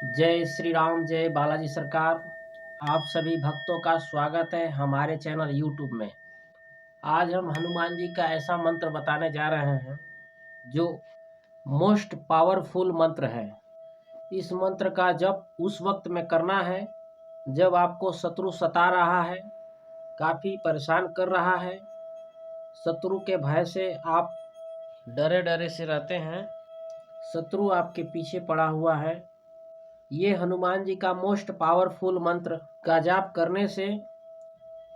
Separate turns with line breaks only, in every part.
जय श्री राम, जय बालाजी सरकार। आप सभी भक्तों का स्वागत है हमारे चैनल यूट्यूब में। आज हम हनुमान जी का ऐसा मंत्र बताने जा रहे हैं जो मोस्ट पावरफुल मंत्र है। इस मंत्र का जप उस वक्त में करना है जब आपको शत्रु सता रहा है, काफ़ी परेशान कर रहा है, शत्रु के भय से आप डरे डरे से रहते हैं, शत्रु आपके पीछे पड़ा हुआ है। ये हनुमान जी का मोस्ट पावरफुल मंत्र का जाप करने से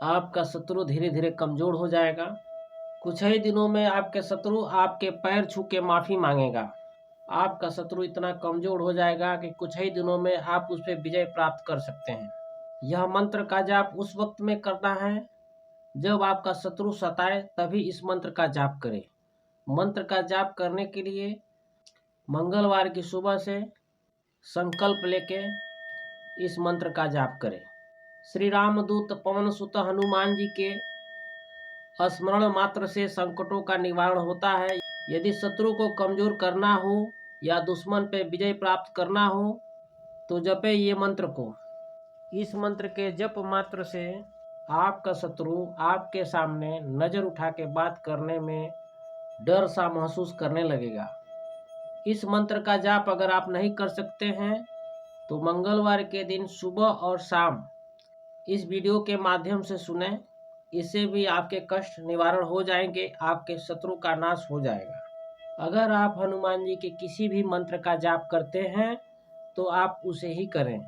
आपका शत्रु धीरे धीरे कमज़ोर हो जाएगा। कुछ ही दिनों में आपके शत्रु आपके पैर छू के माफ़ी मांगेगा। आपका शत्रु इतना कमज़ोर हो जाएगा कि कुछ ही दिनों में आप उस पर विजय प्राप्त कर सकते हैं। यह मंत्र का जाप उस वक्त में करना है जब आपका शत्रु सताए, तभी इस मंत्र का जाप करें। मंत्र का जाप करने के लिए मंगलवार की सुबह से संकल्प लेके इस मंत्र का जाप करें। श्री रामदूत पवन सुत हनुमान जी के स्मरण मात्र से संकटों का निवारण होता है। यदि शत्रु को कमजोर करना हो या दुश्मन पे विजय प्राप्त करना हो तो जपे ये मंत्र को। इस मंत्र के जप मात्र से आपका शत्रु आपके सामने नजर उठा के बात करने में डर सा महसूस करने लगेगा। इस मंत्र का जाप अगर आप नहीं कर सकते हैं तो मंगलवार के दिन सुबह और शाम इस वीडियो के माध्यम से सुनें। इससे भी आपके कष्ट निवारण हो जाएंगे, आपके शत्रु का नाश हो जाएगा। अगर आप हनुमान जी के किसी भी मंत्र का जाप करते हैं तो आप उसे ही करें।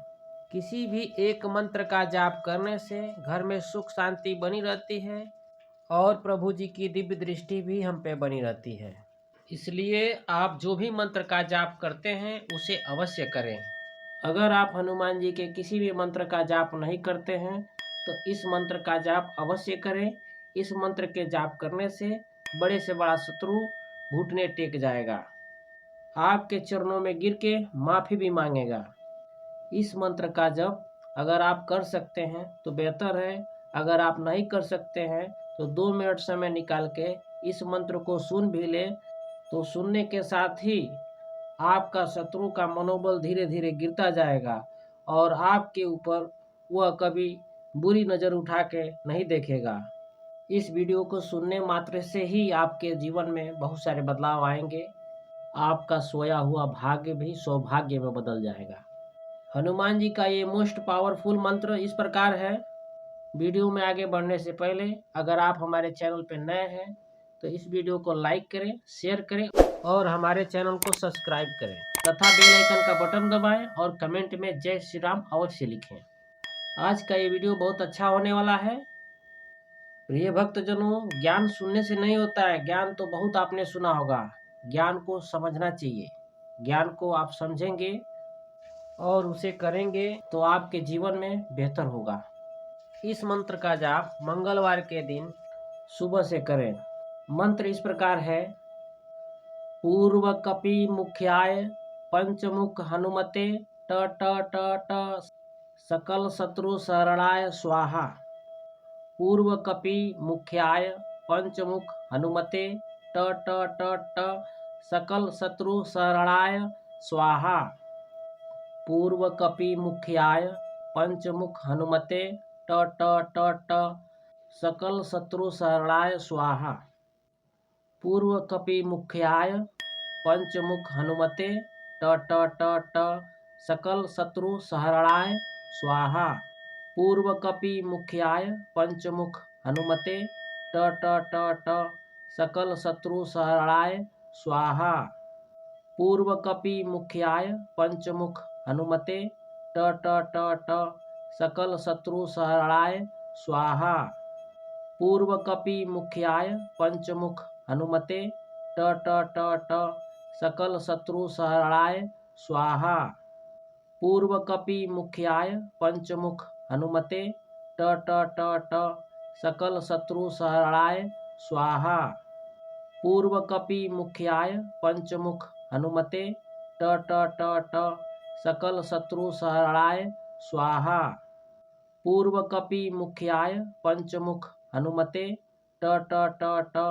किसी भी एक मंत्र का जाप करने से घर में सुख शांति बनी रहती है और प्रभु जी की दिव्य दृष्टि भी हम पे बनी रहती है। इसलिए आप जो भी मंत्र का जाप करते हैं उसे अवश्य करें। अगर आप हनुमान जी के किसी भी मंत्र का जाप नहीं करते हैं तो इस मंत्र का जाप अवश्य करें। इस मंत्र के जाप करने से बड़े से बड़ा शत्रु घुटने टेक जाएगा, आपके चरणों में गिर के माफ़ी भी मांगेगा। इस मंत्र का जप अगर आप कर सकते हैं तो बेहतर है। अगर आप नहीं कर सकते हैं तो 2 मिनट समय निकाल के इस मंत्र को सुन भी ले तो सुनने के साथ ही आपका शत्रु का मनोबल धीरे धीरे गिरता जाएगा और आपके ऊपर वह कभी बुरी नज़र उठा के नहीं देखेगा। इस वीडियो को सुनने मात्र से ही आपके जीवन में बहुत सारे बदलाव आएंगे। आपका सोया हुआ भाग्य भी सौभाग्य में बदल जाएगा। हनुमान जी का ये मोस्ट पावरफुल मंत्र इस प्रकार है। वीडियो में आगे बढ़ने से पहले अगर आप हमारे चैनल पर नए हैं तो इस वीडियो को लाइक करें, शेयर करें और हमारे चैनल को सब्सक्राइब करें तथा बेल आइकन का बटन दबाएं और कमेंट में जय श्री राम अवश्य लिखें। आज का ये वीडियो बहुत अच्छा होने वाला है। प्रिय भक्तजनों, ज्ञान सुनने से नहीं होता है, ज्ञान तो बहुत आपने सुना होगा। ज्ञान को समझना चाहिए। ज्ञान को आप समझेंगे और उसे करेंगे तो आपके जीवन में बेहतर होगा। इस मंत्र का जाप मंगलवार के दिन सुबह से करें। मंत्र इस प्रकार है: पूर्व कपि मुख्याय पंचमुख हनुमते ट ट ट ट सकल शत्रु शरणाय स्वाहा। पूर्व कपि मुख्याय पंचमुख हनुमते ट ट ट ट सकल शत्रु शरणाय स्वाहा। पूर्व कपि मुख्याय पंचमुख हनुमते ट ट ट ट सकल शत्रु शरणाय स्वाहा। पूर्व कपि मुख्याय पंचमुख हनुमते ट ट ट ट सकल शत्रु शरणाय स्वाहा। पूर्व कपि मुख्याय पंचमुख हनुमते ट ट ट ट सकल शत्रु शरणाय स्वाहा। पूर्व कपि मुख्याय पंचमुख हनुमते ट ट ट ट सकल शत्रु शरणाय स्वाहा। पूर्व कपि मुख्याय पंचमुख हनुमते ट ट ट ट सकल शत्रु शरणाय स्वाहा। पूर्व कपि मुख्याय पंचमुख हनुमते ट ट ट ट सकल शत्रु शरणाय स्वाहा। पूर्व कपि मुख्याय पंचमुख हनुमते ट ट ट ट सकल शत्रु शरणाय स्वाहा। पूर्व कपि मुख्याय पंचमुख हनुमते ट ट ट ट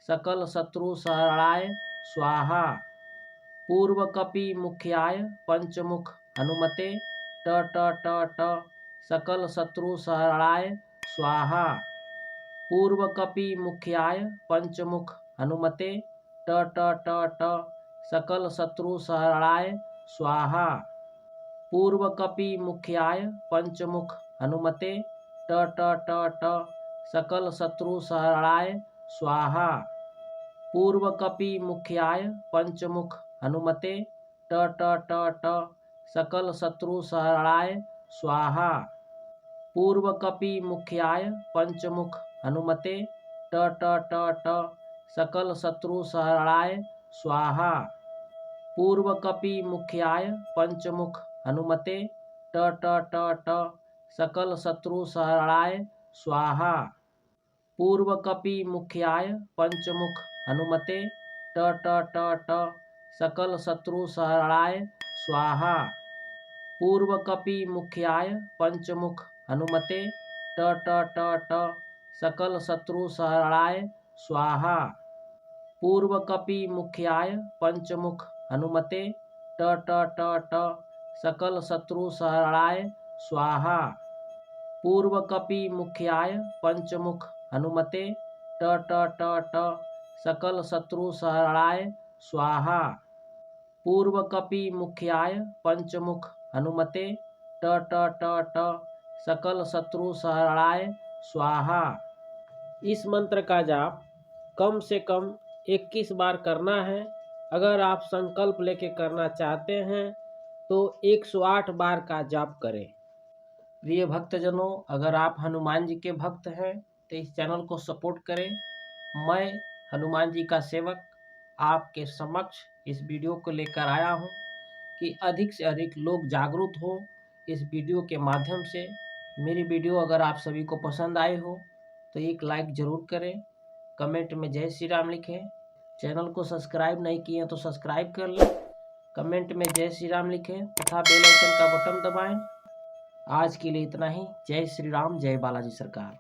सकल शत्रु शरणाय स्वाहा। पूर्व कपि मुख्याय पंचमुख हनुमते ट ट ट ट सकल शत्रु सहरणाय स्वाहा। पूर्व कपि मुख्याय पंचमुख हनुमते ट ट ट ट सकल शत्रु सहरणाय स्वाहा। पूर्व कपि मुख्याय पंचमुख हनुमते ट ट ट ट सकल शत्रु सहरणाय स्वाहा। पूर्व कपि मुख्याय पंचमुख हनुमते ट ट ट ट सकल शत्रु सहरणाय स्वाहा। पूर्व कपि मुख्याय पंचमुख हनुमते ट ट ट ट सकल शत्रु सहरणाय स्वाहा। पूर्व कपि मुख्याय पंचमुख हनुमते ट ट ट ट सकल शत्रु सहरणाय स्वाहा। पूर्व कपि मुख्याय पंचमुख हनुमते ट ट ट ट सकल शत्रु सहरणाय स्वाहा। पूर्व कपि मुख्याय पंचमुख हनुमते ट ट ट ट सकल शत्रु सहरणाय स्वाहा। पूर्व कपि मुख्याय पंचमुख हनुमते ट ट ट ट सकल शत्रु सहरणाय स्वाहा। पूर्व कपि मुख्याय पंचमुख हनुमते ट ट ट ट सकल शत्रु सहरणाय स्वाहा। पूर्व कपि मुख्याय पंचमुख हनुमते ट ट ट ट सकल शत्रु सहरणाय स्वाहा। इस मंत्र का जाप कम से कम 21 बार करना है। अगर आप संकल्प लेके करना चाहते हैं तो 108 बार का जाप करें। प्रिय भक्तजनों, अगर आप हनुमान जी के भक्त हैं तो इस चैनल को सपोर्ट करें। मैं हनुमान जी का सेवक आपके समक्ष इस वीडियो को लेकर आया हूं कि अधिक से अधिक लोग जागरूक हो इस वीडियो के माध्यम से। मेरी वीडियो अगर आप सभी को पसंद आए हो तो एक लाइक ज़रूर करें, कमेंट में जय श्री राम लिखें। चैनल को सब्सक्राइब नहीं किए तो सब्सक्राइब कर लें, कमेंट में जय श्री राम लिखें तथा बेल आइकन का बटन दबाएं। आज के लिए इतना ही। जय श्री राम, जय बालाजी सरकार।